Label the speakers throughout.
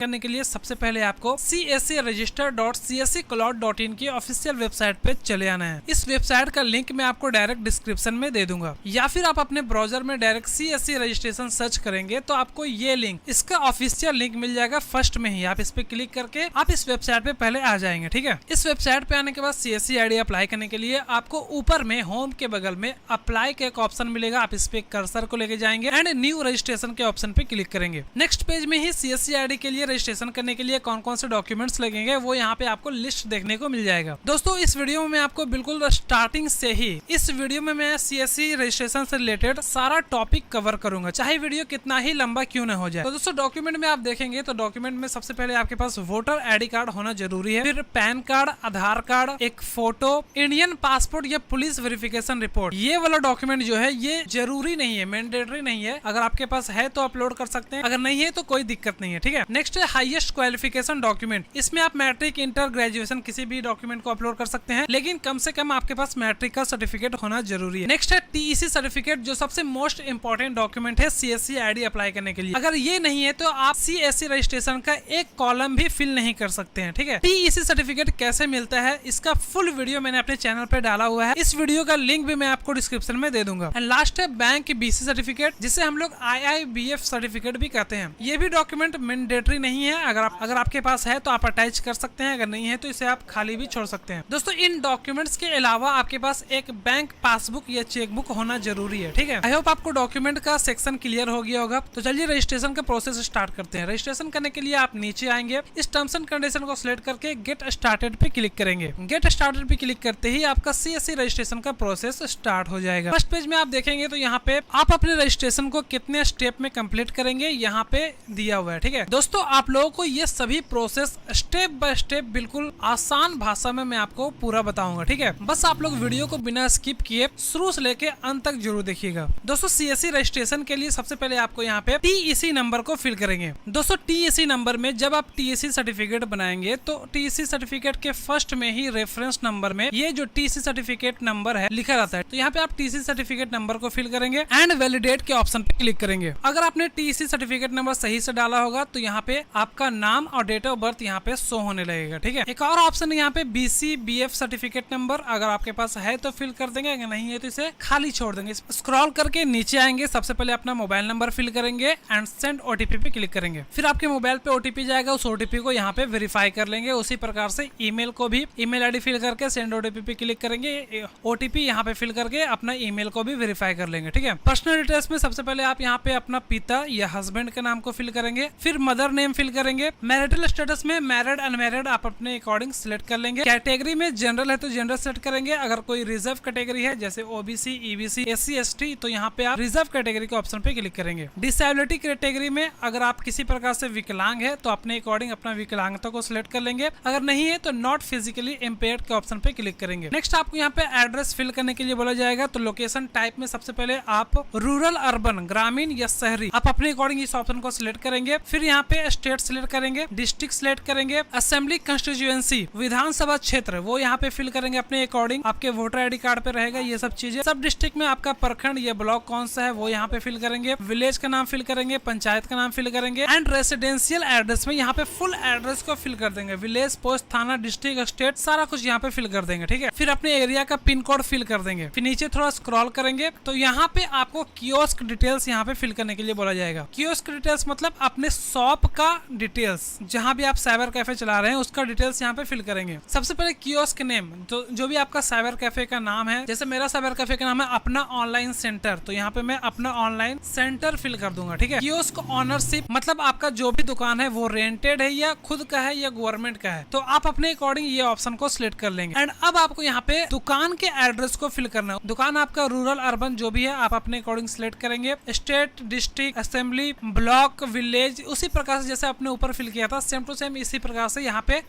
Speaker 1: करने के लिए सबसे पहले आपको cscregister.csccloud.in की ऑफिशियल वेबसाइट पे चले आना है। इस वेबसाइट का लिंक मैं आपको डायरेक्ट डिस्क्रिप्शन में दे दूंगा, या फिर आप अपने ब्राउजर में डायरेक्ट CSC रजिस्ट्रेशन सर्च करेंगे तो आपको ये लिंक, इसका ऑफिशियल लिंक मिल जाएगा फर्स्ट में ही। आप इस पे क्लिक करके आप इस वेबसाइट पे पहले आ जाएंगे। ठीक है, इस वेबसाइट पे आने के बाद CSC ID अप्लाई करने के लिए आपको ऊपर में होम के बगल में अप्लाई का एक ऑप्शन मिलेगा। आप इस पे कर्सर को लेके जाएंगे एंड न्यू रजिस्ट्रेशन के ऑप्शन पे क्लिक करेंगे। नेक्स्ट पेज में ही CSC ID के लिए रजिस्ट्रेशन करने के लिए कौन कौन से डॉक्यूमेंट्स लगेंगे वो यहाँ पे आपको लिस्ट देखने को मिल जाएगा। दोस्तों इस वीडियो में मैं आपको बिल्कुल स्टार्टिंग से ही इस वीडियो में मैं CSC रजिस्ट्रेशन से रिलेटेड सारा टॉपिक कवर करूंगा, चाहे वीडियो कितना ही लंबा क्यों न हो जाए। तो दोस्तों डॉक्यूमेंट में आप देखेंगे तो डॉक्यूमेंट में सबसे पहले आपके पास वोटर ID कार्ड होना जरूरी है, फिर पैन कार्ड, आधार कार्ड, एक फोटो, इंडियन पासपोर्ट या पुलिस वेरिफिकेशन रिपोर्ट। ये वाला डॉक्यूमेंट जो है ये जरूरी नहीं है, मैंडेटरी नहीं है। अगर आपके पास है तो अपलोड कर सकते हैं, अगर नहीं है तो कोई दिक्कत नहीं है। ठीक है, नेक्स्ट है हाईएस्ट क्वालिफिकेशन डॉक्यूमेंट। इसमें आप मैट्रिक, इंटर, ग्रेजुएशन किसी भी डॉक्यूमेंट को अपलोड कर सकते हैं, लेकिन कम से कम आपके पास मैट्रिक का सर्टिफिकेट होना जरूरी है। नेक्स्ट है TEC सर्टिफिकेट, जो सबसे मोस्ट इंपॉर्टेंट डॉक्यूमेंट है CSC ID अप्लाई करने के लिए। अगर ये नहीं है तो आप CSC रजिस्ट्रेशन का एक कॉलम भी फिल नहीं कर सकते हैं। ठीक है, TEC सर्टिफिकेट कैसे मिलता है इसका फुल वीडियो मैंने अपने चैनल पे डाला हुआ है, इस वीडियो का लिंक भी मैं आपको डिस्क्रिप्शन में दे दूंगा। एंड लास्ट है बैंक BC सर्टिफिकेट, जिसे हम लोग IIBF सर्टिफिकेट भी कहते हैं। ये भी डॉक्यूमेंट मैंडेटरी नहीं है, अगर आपके पास है तो आप अटैच कर सकते हैं, अगर नहीं है तो इसे आप खाली भी छोड़ सकते हैं। दोस्तों इन डॉक्यूमेंट्स के अलावा आपके पास एक बैंक पासबुक या चेकबुक होना जरूरी है। ठीक है, आई होप आपको डॉक्यूमेंट का सेक्शन क्लियर हो गया होगा। तो चलिए रजिस्ट्रेशन का प्रोसेस स्टार्ट करते हैं। रजिस्ट्रेशन करने के लिए आप नीचे आएंगे, इस टर्म्स एंड कंडीशन को सिलेक्ट करके गेट स्टार्टेड पे क्लिक करेंगे। गेट स्टार्टेड पे क्लिक करते ही आपका CSC रजिस्ट्रेशन का प्रोसेस स्टार्ट हो जाएगा। फर्स्ट पेज में आप देखेंगे तो यहाँ पे आप अपने रजिस्ट्रेशन को कितने स्टेप में कंप्लीट करेंगे यहाँ पे दिया हुआ है। ठीक है दोस्तों, आप लोगों को ये सभी प्रोसेस स्टेप बाय स्टेप बिल्कुल आसान भाषा में मैं आपको पूरा बताऊंगा। ठीक है, बस आप लोग वीडियो को बिना स्किप किए शुरू से लेके अंत तक जरूर देखिएगा। दोस्तों CSC रजिस्ट्रेशन के लिए सबसे पहले आपको यहाँ पे TEC नंबर को फिल करेंगे। दोस्तों TEC नंबर में जब आप TEC सर्टिफिकेट बनाएंगे तो TEC सर्टिफिकेट के फर्स्ट में ही रेफरेंस नंबर में ये जो TEC सर्टिफिकेट नंबर है लिखा रहता है, तो यहाँ पे आप TEC सर्टिफिकेट नंबर को फिल करेंगे एंड वैलिडेट के ऑप्शन पे क्लिक करेंगे। अगर आपने TEC सर्टिफिकेट नंबर सही से डाला होगा तो यहाँ पे आपका नाम और डेट ऑफ बर्थ यहाँ पे शो होने लगेगा। ठीक है, एक और ऑप्शन है यहाँ पे BC/BF सर्टिफिकेट नंबर, अगर आपके पास है तो फिल कर देंगे, अगर नहीं है तो इसे खाली छोड़ देंगे। स्क्रॉल करके नीचे आएंगे, सबसे पहले अपना मोबाइल नंबर फिल करेंगे एंड सेंड OTP पे क्लिक करेंगे। फिर आपके मोबाइल पे OTP जाएगा, उस OTP को यहाँ पे वेरीफाई कर लेंगे। उसी प्रकार से ईमेल को भी ईमेल ID फिल करके सेंड OTP पे क्लिक करेंगे, OTP यहाँ पे फिल करके अपना ईमेल को भी वेरीफाई कर लेंगे। ठीक है, पर्सनल डिटेल्स में सबसे पहले आप यहाँ पे अपना पिता या हस्बैंड का नाम को फिल करेंगे, फिर मदर नेम फिल करेंगे। मैरिटल स्टेटस में मैरिड अनमैरिड आप अपने अकॉर्डिंग सिलेक्ट कर लेंगे। कैटेगरी में जनरल है तो जनरल सेलेक्ट करेंगे, अगर कोई रिजर्व कैटेगरी है जैसे OBC, EBC, SC, ST तो यहाँ पे आप रिजर्व कैटेगरी के ऑप्शन पे क्लिक करेंगे। डिसेबिलिटी कैटेगरी में अगर आप किसी प्रकार से विकलांग है तो अपने अकॉर्डिंग अपना विकलांगता को सिलेक्ट कर लेंगे, अगर नहीं है तो नॉट फिजिकली इम्पेयर्ड के ऑप्शन पे क्लिक करेंगे। नेक्स्ट आपको यहाँ पे एड्रेस फिल करने के लिए बोला जाएगा, तो लोकेशन टाइप में सबसे पहले आप रूरल, अर्बन, ग्रामीण या शहरी आप अपने अकॉर्डिंग इस ऑप्शन को सिलेक्ट करेंगे। फिर यहाँ पे स्टेट सिलेक्ट करेंगे, डिस्ट्रिक्ट सिलेक्ट करेंगे, असेंबली कंस्टिट्यूएंसी विधानसभा क्षेत्र वो यहाँ पे फिल करेंगे अपने अकॉर्डिंग, आपके वोटर ID कार्ड पे रहेगा ये सब चीजें। सब डिस्ट्रिक्ट में आपका प्रखंड या ब्लॉक कौन सा है वो यहाँ पे फिल करेंगे, विलेज का नाम फिल करेंगे, पंचायत का नाम फिल करेंगे एंड रेसिडेंशियल एड्रेस में यहाँ पे फुल एड्रेस को फिल कर देंगे, विलेज, पोस्ट, थाना, डिस्ट्रिक्ट, स्टेट सारा कुछ यहाँ पे फिल कर देंगे। ठीक है, फिर अपने एरिया का पिन कोड फिल कर देंगे। फिर नीचे थोड़ा स्क्रॉल करेंगे तो यहाँ पे आपको कियोस्क डिटेल्स यहाँ पे फिल करने के लिए बोला जाएगा। कियोस्क डिटेल्स मतलब अपने शॉप का डिटेल्स, जहाँ भी आप साइबर कैफे चला रहे हैं उसका डिटेल्स यहाँ पे फिल करेंगे। सबसे पहले कियोस्क नेम, तो जो भी आपका साइबर कैफे का नाम है, जैसे मेरा साइबर कैफे का नाम है अपना ऑनलाइन सेंटर, तो यहाँ पे मैं अपना ऑनलाइन सेंटर फिल कर दूंगा। ठीक है, कियोस्क ऑनरशिप मतलब आपका जो भी दुकान है वो रेंटेड है या खुद का है या गवर्नमेंट का है, तो आप अपने अकॉर्डिंग ये ऑप्शन को सिलेक्ट कर लेंगे। एंड अब आपको यहाँ पे दुकान के एड्रेस को फिल करना है। दुकान आपका रूरल, अर्बन जो भी है आप अपने अकॉर्डिंग सिलेक्ट करेंगे। State, district, assembly, block, village उसी प्रकार से जैसे आपने ऊपर फिल किया था सेम टू सेम इसी प्रकार से यहाँ पे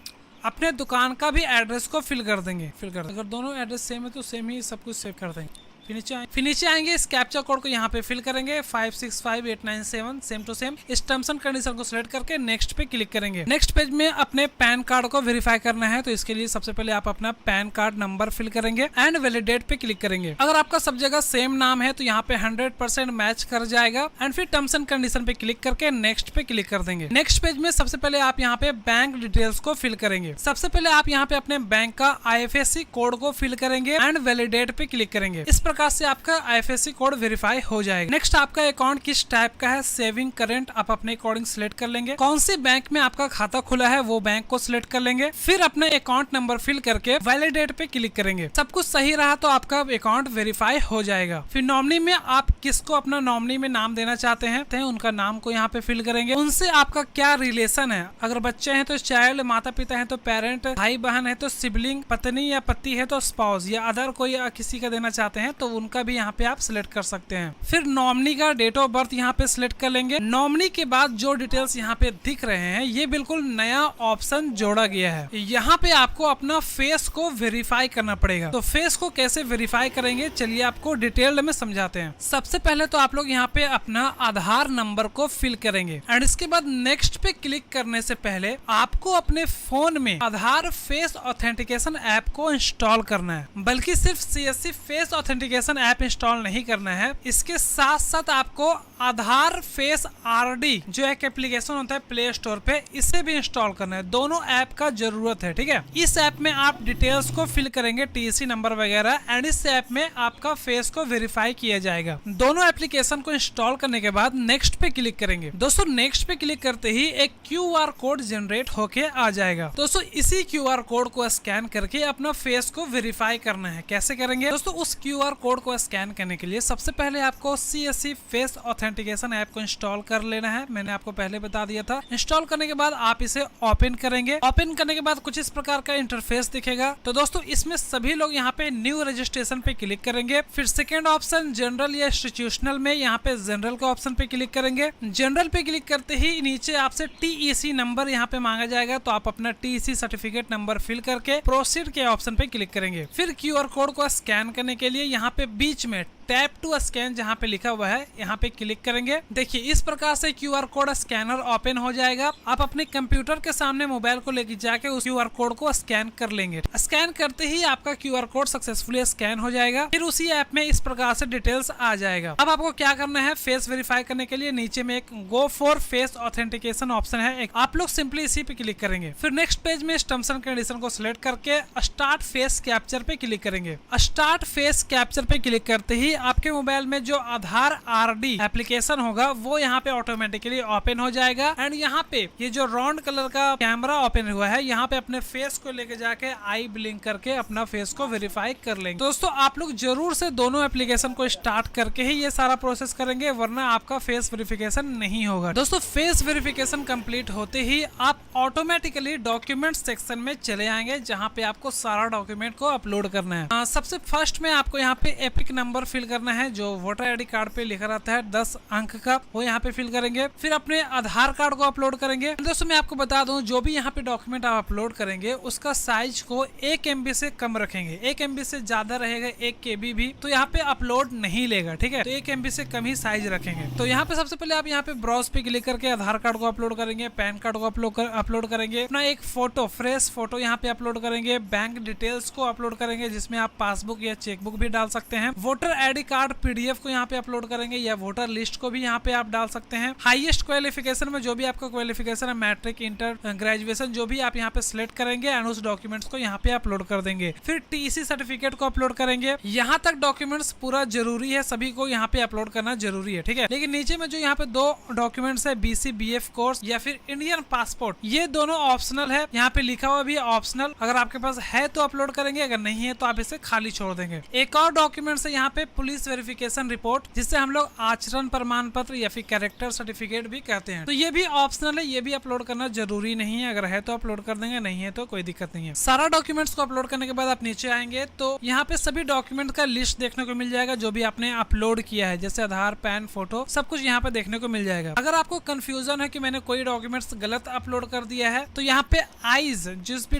Speaker 1: अपने दुकान का भी एड्रेस को फिल कर देंगे। अगर दोनों एड्रेस सेम है तो सेम ही सब कुछ सेव कर देंगे। फिर नीचे आएंगे, इस कैप्चा कोड को यहाँ पे फिल करेंगे 565897, सेम टू सेम। इस टर्म्स एंड कंडीशन को सिलेक्ट करके नेक्स्ट पे क्लिक करेंगे। नेक्स्ट पेज में अपने पैन कार्ड को वेरीफाई करना है, तो इसके लिए सबसे पहले आप अपना पैन कार्ड नंबर फिल करेंगे एंड वैलिडेट पे क्लिक करेंगे। अगर आपका सब जगह सेम नाम है तो यहाँ पे 100% मैच कर जाएगा एंड फिर टर्म्स एंड कंडीशन पे क्लिक करके नेक्स्ट पे क्लिक कर देंगे। नेक्स्ट पेज में सबसे पहले आप यहाँ पे बैंक डिटेल्स को फिल करेंगे। सबसे पहले आप यहाँ पे अपने बैंक का IFSC कोड को फिल करेंगे एंड वैलिडेट पे क्लिक करेंगे। इस प्रकार से आपका IFSC कोड वेरीफाई हो जाएगा। नेक्स्ट आपका अकाउंट किस टाइप का है, सेविंग, करंट, आप अपने अकॉर्डिंग सिलेक्ट कर लेंगे। कौन सी बैंक में आपका खाता खुला है वो बैंक को सिलेक्ट कर लेंगे। फिर अपने अकाउंट नंबर फिल करके वैलिडेट पे क्लिक करेंगे। सब कुछ सही रहा तो आपका अकाउंट वेरीफाई हो जाएगा। फिर नॉमिनी में आप किसको अपना नॉमिनी में नाम देना चाहते हैं उनका नाम को यहाँ पे फिल करेंगे। उनसे आपका क्या रिलेशन है, अगर बच्चे हैं तो चाइल्ड, माता पिता है तो पेरेंट, भाई बहन है तो सिबलिंग, पत्नी या पति है तो स्पाउस, या अदर कोई किसी का देना चाहते हैं तो उनका भी यहाँ पे आप सिलेक्ट कर सकते हैं। फिर नॉमिनी का डेट ऑफ बर्थ यहाँ पे सिलेक्ट कर लेंगे। नॉमिनी के बाद जो डिटेल्स यहाँ पे दिख रहे हैं ये बिल्कुल नया ऑप्शन जोड़ा गया है। यहाँ पे आपको अपना फेस को वेरीफाई करना पड़ेगा। तो फेस को कैसे वेरीफाई करेंगे चलिए आपको डिटेल में समझाते हैं। सबसे पहले तो आप लोग यहाँ पे अपना आधार नंबर को फिल करेंगे एंड इसके बाद नेक्स्ट पे क्लिक करने से पहले आपको अपने फोन में आधार फेस ऑथेंटिकेशन ऐप को इंस्टॉल करना है। बल्कि सिर्फ CSC face authentication app install नहीं करना है, इसके साथ साथ आपको आधार फेस RD जो एक एप्लीकेशन होता है प्ले स्टोर पे, इसे भी इंस्टॉल करना है। दोनों ऐप का जरूरत है, ठीक है। इस ऐप में आप डिटेल्स को फिल करेंगे, TC नंबर वगैरह, एंड इस ऐप में आपका फेस को वेरीफाई किया जाएगा। दोनों एप्लीकेशन को इंस्टॉल करने के बाद नेक्स्ट पे क्लिक करेंगे। दोस्तों नेक्स्ट पे क्लिक करते ही एक QR कोड जनरेट होके आ जाएगा। दोस्तों इसी QR कोड को स्कैन करके अपना फेस को वेरीफाई करना है। कैसे करेंगे दोस्तों, उस QR कोड को स्कैन करने के लिए सबसे पहले आपको CSC फेस ऑथेंटिकेशन ऐप को इंस्टॉल कर लेना है। मैंने आपको पहले बता दिया था। इंस्टॉल करने के बाद आप इसे ओपन करेंगे। ओपन करने के बाद कुछ इस प्रकार का इंटरफेस दिखेगा। तो दोस्तों इसमें सभी लोग यहाँ पे न्यू रजिस्ट्रेशन पे क्लिक करेंगे। फिर सेकेंड ऑप्शन जनरल या इंस्टीट्यूशनल में यहाँ पे जनरल के ऑप्शन पे क्लिक करेंगे। जनरल पे क्लिक करते ही नीचे आपसे TEC नंबर यहाँ पे मांगा जाएगा, तो आप अपना TEC सर्टिफिकेट नंबर फिल करके प्रोसीड के ऑप्शन पे क्लिक करेंगे। फिर QR कोड को स्कैन करने के लिए यहाँ पे बीच में टैप टू स्कैन जहाँ पे लिखा हुआ है यहाँ पे क्लिक करेंगे। देखिए इस प्रकार से QR कोड स्कैनर ओपन हो जाएगा। आप अपने कंप्यूटर के सामने मोबाइल को लेके जाके उस QR कोड को स्कैन कर लेंगे। स्कैन करते ही आपका QR कोड सक्सेसफुली स्कैन हो जाएगा। फिर उसी ऐप में इस प्रकार से डिटेल्स आ जाएगा। अब आपको क्या करना है, फेस वेरीफाई करने के लिए नीचे में एक go for face authentication option है, आप लोग सिंपली इसी पे क्लिक करेंगे। फिर नेक्स्ट पेज में टर्म्स एंड कंडीशन को सिलेक्ट करके स्टार्ट फेस कैप्चर पे क्लिक करेंगे। स्टार्ट फेस कैप्चर पे क्लिक करते ही आपके मोबाइल में जो आधार RD एप्लीकेशन होगा वो यहाँ पे ऑटोमेटिकली ओपन हो जाएगा। एंड यहाँ पे ये जो राउंड कलर का कैमरा ओपन हुआ है, यहाँ पे अपने फेस को लेके जाके आई ब्लिंक करके अपना फेस को वेरीफाई कर लेंगे। दोस्तों आप लोग जरूर से दोनों एप्लीकेशन को स्टार्ट करके ही ये सारा प्रोसेस करेंगे, वरना आपका फेस वेरिफिकेशन नहीं होगा। दोस्तों फेस वेरिफिकेशन कंप्लीट होते ही आप ऑटोमेटिकली डॉक्यूमेंट सेक्शन में चले आएंगे, जहाँ पे आपको सारा डॉक्यूमेंट को अपलोड करना है। सबसे फर्स्ट में आपको यहाँ पे एपिक नंबर फिल करना है, जो वोटर ID कार्ड पे लिखा रहता है 10 अंक का, वो यहाँ पे फिल करेंगे। फिर अपने आधार कार्ड को अपलोड करेंगे। दोस्तों मैं आपको बता दूं, जो भी यहाँ पे डॉक्यूमेंट आप अपलोड करेंगे उसका साइज को 1 MB से कम रखेंगे। 1 MB से ज्यादा रहेगा 1 KB भी तो यहाँ पे अपलोड नहीं लेगा, ठीक है। तो 1 MB से कम ही साइज रखेंगे। तो यहाँ पे सबसे पहले आप यहाँ पे ब्राउज पे क्लिक करके आधार कार्ड को अपलोड करेंगे, पैन कार्ड को अपलोड करेंगे, अपना एक फोटो, फ्रेश फोटो यहाँ पे अपलोड करेंगे, बैंक डिटेल्स को अपलोड करेंगे जिसमें आप पासबुक या चेकबुक भी डाल सकते हैं, वोटर ID कार्ड PDF को यहाँ पे अपलोड करेंगे या वोटर लिस्ट को भी यहाँ पे आप डाल सकते हैं। हाईएस्ट क्वालिफिकेशन में जो भी आपका क्वालिफिकेशन है, मैट्रिक, इंटर, ग्रेजुएशन, जो भी आप यहाँ पे सिलेक्ट करेंगे एंड उस डॉक्यूमेंट्स को यहाँ पे अपलोड कर देंगे। फिर TC सर्टिफिकेट को अपलोड करेंगे। यहाँ तक डॉक्यूमेंट्स पूरा जरूरी है, सभी को यहाँ पे अपलोड करना जरूरी है, ठीक है। लेकिन नीचे में जो यहाँ पे 2 डॉक्यूमेंट्स है, BC BF कोर्स या फिर इंडियन पासपोर्ट, ये दोनों ऑप्शनल है। यहाँ पे लिखा हुआ भी ऑप्शनल, अगर आपके पास है तो अपलोड करेंगे, अगर नहीं है तो आप इसे खाली छोड़ देंगे। एक और डॉक्यूमेंट्स है यहाँ पे पुलिस वेरिफिकेशन रिपोर्ट, जिससे हम लोग आचरण प्रमाण पत्र या फिर कैरेक्टर सर्टिफिकेट भी कहते हैं। तो ये भी ऑप्शनल है, ये भी अपलोड करना जरूरी नहीं है, अगर है तो अपलोड कर देंगे, नहीं है तो कोई दिक्कत नहीं है। सारा डॉक्यूमेंट्स को अपलोड करने के बाद आप नीचे आएंगे तो यहाँ पे सभी डॉक्यूमेंट का लिस्ट देखने को मिल जाएगा, जो भी आपने अपलोड किया है, जैसे आधार, पैन, फोटो, सब कुछ यहाँ पे देखने को मिल जाएगा। अगर आपको कंफ्यूजन है कि मैंने कोई डॉक्यूमेंट्स गलत अपलोड कर दिया है, तो यहाँ पे आईज, जिस भी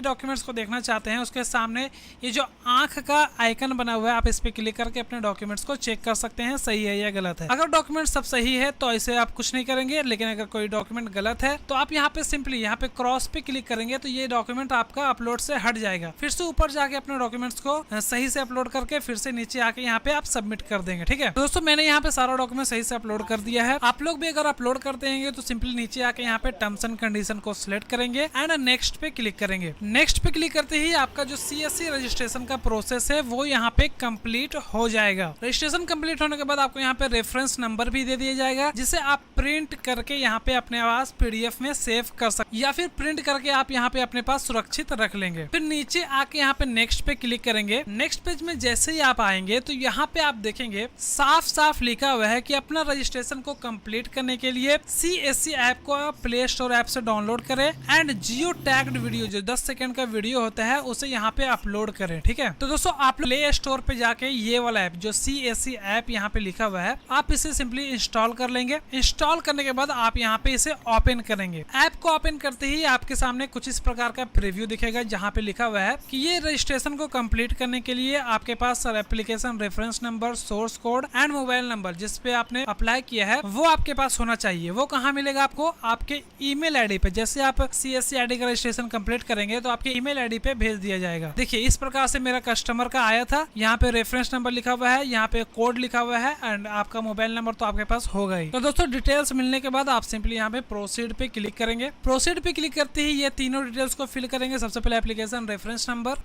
Speaker 1: डॉक्यूमेंट्स को देखना चाहते हैं उसके सामने ये जो आंख का आइकन बना हुआ है, आप इस पे क्लिक करके अपने डॉक्यूमेंट्स को चेक कर सकते हैं सही है या गलत है। अगर डॉक्यूमेंट सब सही है तो ऐसे आप कुछ नहीं करेंगे, लेकिन अगर कोई डॉक्यूमेंट गलत है तो आप यहाँ पे सिंपली यहाँ पे क्रॉस पे क्लिक करेंगे तो ये डॉक्यूमेंट आपका अपलोड से हट जाएगा। फिर से ऊपर जाके अपने डॉक्यूमेंट्स को सही से अपलोड करके फिर से नीचे आके यहाँ पे आप सबमिट कर देंगे। ठीक है दोस्तों, मैंने यहाँ पे सारा डॉक्यूमेंट सही से अपलोड कर दिया है। आप लोग भी अगर अपलोड करते हैं तो सिंपली नीचे आके यहाँ पे टर्म्स एंड कंडीशन को सिलेक्ट करेंगे एंड नेक्स्ट पे क्लिक करेंगे। नेक्स्ट पे क्लिक करते ही आपका जो CSC रजिस्ट्रेशन का प्रोसेस है वो यहाँ पे कंप्लीट हो जाएगा। रजिस्ट्रेशन कंप्लीट होने के बाद आपको यहाँ पे रेफरेंस नंबर भी दे दिया जाएगा, जिसे आप प्रिंट करके यहाँ पे अपने पास PDF में सेव कर सकते या फिर प्रिंट करके आप यहाँ पे अपने पास सुरक्षित रख लेंगे। फिर नीचे आके यहाँ पे नेक्स्ट पे क्लिक करेंगे। नेक्स्ट पेज में जैसे ही आप आएंगे तो यहाँ पे आप देखेंगे साफ साफ लिखा हुआ है कि अपना रजिस्ट्रेशन को कंप्लीट करने के लिए CSC ऐप को आप प्ले स्टोर ऐप से डाउनलोड करें एंड जियो टैग्ड वीडियो जो 10 सेकंड का वीडियो होता है उसे यहाँ पे अपलोड करें। ठीक है, तो दोस्तों आप प्ले स्टोर पे जाके ये वाला ऐप जो CSC ऐप यहाँ पे लिखा हुआ है आप इसे सिंपली इंस्टॉल कर लेंगे। इंस्टॉल करने के बाद आप यहाँ पे इसे ओपन करेंगे। ऐप को ओपन करते ही आपके सामने कुछ इस प्रकार का प्रीव्यू दिखेगा, जहाँ पे लिखा हुआ है कि ये रजिस्ट्रेशन को कंप्लीट करने के लिए आपके पास application reference number, source code and mobile number जिस पे आपने अप्लाई किया है वो आपके पास होना चाहिए। वो कहाँ मिलेगा आपको? आपके ईमेल आईडी पे। जैसे आप CSC आईडी का रजिस्ट्रेशन कंप्लीट करेंगे तो आपके ईमेल आईडी पे भेज दिया जाएगा। देखिए इस प्रकार से मेरा कस्टमर का आया था। यहाँ पे रेफरेंस नंबर लिखा हुआ है, यहाँ पे कोड लिखा हुआ है एंड आपका मोबाइल नंबर तो आपके पास होगा ही। तो दोस्तों डिटेल्स मिलने के बाद आप सिंपली यहाँ पे प्रोसीड पे क्लिक करेंगे। प्रोसीड पे क्लिक करते ही ये तीनों डिटेल्स को फिल करेंगे। सबसे पहले application reference number,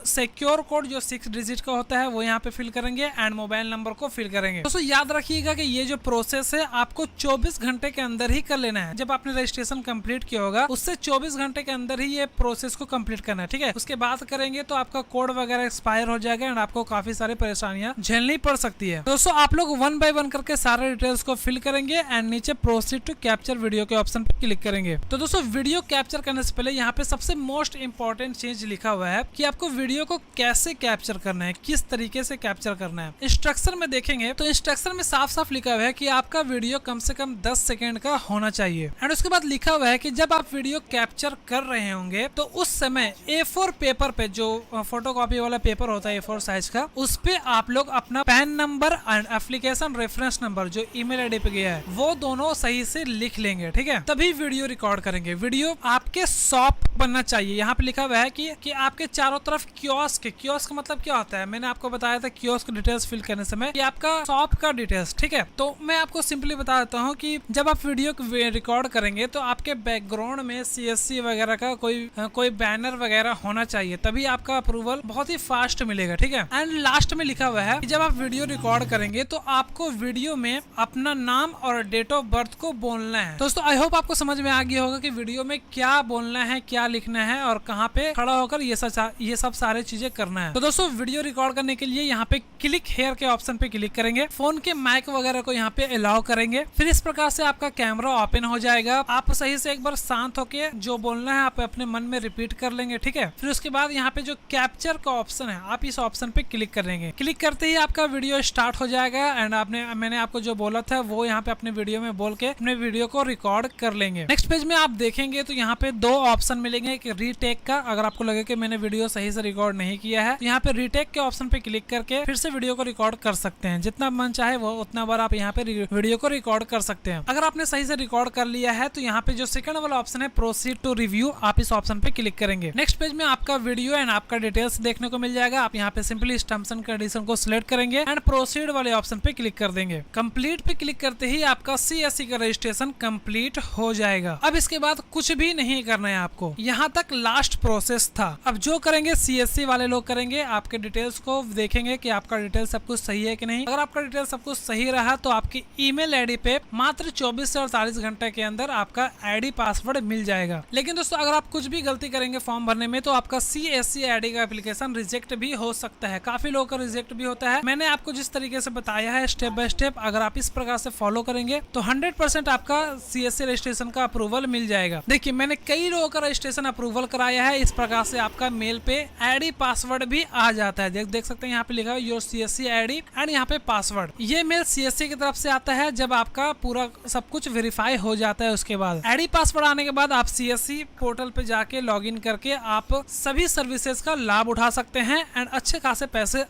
Speaker 1: secure code जो 6 डिजिट का होता है वो यहाँ पे फिल करेंगे एंड मोबाइल नंबर को फिल करेंगे। दोस्तों याद रखिएगा कि ये जो प्रोसेस है आपको 24 घंटे के अंदर ही कर लेना है। जब आपने रजिस्ट्रेशन कंप्लीट किया होगा उससे 24 घंटे के अंदर ही ये प्रोसेस को कंप्लीट करना है। ठीक है, उसके बाद करेंगे तो आपका कोड वगैरह एक्सपायर हो जाएगा एंड आपको काफी सारी परेशानियां झेलनी पड़ सकती है। दोस्तों आप लोग 1 बाय 1 करके सारे डिटेल्स को फिल करेंगे एंड नीचे प्रोसीड टू कैप्चर वीडियो के ऑप्शन पे क्लिक करेंगे। तो दोस्तों वीडियो कैप्चर करने से पहले यहाँ पे सबसे मोस्ट इंपॉर्टेंट चीज लिखा हुआ है कि आपको वीडियो को कैसे कैप्चर करना है, किस तरीके से कैप्चर करना है। इंस्ट्रक्शन में देखेंगे तो इंस्ट्रक्शन में साफ साफ लिखा हुआ है कि आपका वीडियो कम से कम 10 सेकंड का होना चाहिए एंड उसके बाद लिखा हुआ है कि जब आप वीडियो कैप्चर कर रहे होंगे तो उस समय A4 पेपर पे, जो फोटोकॉपी वाला पेपर होता है A4 साइज का, उस पे आप लोग अपना pan number and application reference number जो ईमेल आईडी पे गया है वो दोनों सही से लिख लेंगे। ठीक है, तभी वीडियो रिकॉर्ड करेंगे। वीडियो आपके सॉफ्ट बनना चाहिए। यहाँ पे लिखा हुआ है कि आपके चारों तरफ कियोस्क मतलब क्या होता है, मैंने आपको बताया था कियोस्क डिटेल्स फिल करने समय कि आपका शॉप का डिटेल्स। ठीक है, तो मैं आपको सिंपली बता देता हूँ कि जब आप वीडियो रिकॉर्ड करेंगे तो आपके बैकग्राउंड में CSC वगैरह का कोई बैनर वगैरह होना चाहिए, तभी आपका अप्रूवल बहुत ही फास्ट मिलेगा। ठीक है, एंड लास्ट में लिखा हुआ है कि जब आप वीडियो रिकॉर्ड करेंगे तो आपको वीडियो में अपना नाम और डेट ऑफ बर्थ को बोलना है। दोस्तों आई होप आपको समझ में आ गया होगा कि वीडियो में क्या बोलना है, क्या लिखना है और कहाँ पे खड़ा होकर ये सब सारे चीजें करना है। तो दोस्तों वीडियो रिकॉर्ड करने के लिए यहाँ पे क्लिक हेयर के ऑप्शन पे क्लिक करेंगे। फोन के माइक वगैरह को यहाँ पे अलाउ करेंगे। फिर इस प्रकार से आपका कैमरा ओपन हो जाएगा। आप सही से एक बार शांत होके जो बोलना है आप अपने मन में रिपीट कर लेंगे। ठीक है, फिर उसके बाद यहाँ पे जो कैप्चर का ऑप्शन है आप इस ऑप्शन पे क्लिक करेंगे। क्लिक करते ही आपका वीडियो स्टार्ट हो जाएगा एंड मैंने आपको जो बोला था वो यहाँ पे अपने वीडियो में बोल के अपने वीडियो को रिकॉर्ड कर लेंगे। नेक्स्ट पेज में आप देखेंगे तो यहाँ पे 2 ऑप्शन मिलेंगे, एक रीटेक का, अगर आपको लगे कि मैंने वीडियो सही से रिकॉर्ड नहीं किया है तो यहाँ पे रीटेक के ऑप्शन पे क्लिक करके फिर से वीडियो को रिकॉर्ड कर सकते हैं। जितना मन चाहे वो उतना बार आप यहाँ पे वीडियो को रिकॉर्ड कर सकते हैं। अगर आपने सही से रिकॉर्ड कर लिया है तो यहाँ पे जो सेकंड वाला ऑप्शन है प्रोसीड टू रिव्यू, आप इस ऑप्शन पे क्लिक करेंगे। नेक्स्ट पेज में आपका वीडियो एंड आपका डिटेल्स देखने को मिल जाएगा। आप यहाँ पे सिंपली टर्म्स एंड कंडीशन को सिलेक्ट करेंगे एंड प्रोसीड वाले ऑप्शन पे क्लिक कर देंगे। कंप्लीट पे क्लिक करते ही आपका CSC का रजिस्ट्रेशन कंप्लीट हो जाएगा। अब इसके बाद कुछ भी नहीं करना है आपको, यहाँ तक लास्ट प्रोसेस था। अब जो करेंगे CSC वाले लोग करेंगे, आपके डिटेल्स को देखेंगे कि आपका डिटेल सब कुछ सही है कि नहीं। अगर आपका डिटेल सब कुछ सही रहा तो आपकी ईमेल आईडी पे मात्र 24 से 48 घंटे के अंदर आपका आईडी पासवर्ड मिल जाएगा। लेकिन दोस्तों अगर आप कुछ भी गलती करेंगे फॉर्म भरने में तो आपका CSC आईडी का एप्लीकेशन रिजेक्ट भी हो सकता है। काफी लोगों का रिजेक्ट भी होता है। मैंने आपको जिस तरीके से बताया है स्टेप बाय स्टेप, अगर आप इस प्रकार से फॉलो करेंगे तो 100% आपका CSC रजिस्ट्रेशन का अप्रूवल मिल जाएगा। देखिए मैंने कई लोगों का रजिस्ट्रेशन अप्रूवल कराया है। इस प्रकार से आपका मेल पे आईडी पासवर्ड भी आ जाता है। देख सकते हैं यहाँ पे लिखा है योर CSC आईडी एंड यहाँ पे पासवर्ड। ये मेल CSC की तरफ से आता है जब आपका पूरा सब कुछ वेरीफाई हो जाता है। उसके बाद आईडी पासवर्ड आने के बाद आप CSC पोर्टल पे जाके लॉगिन करके आप सभी सर्विसेज का लाभ उठा सकते हैं एंड अच्छे खासे पैसे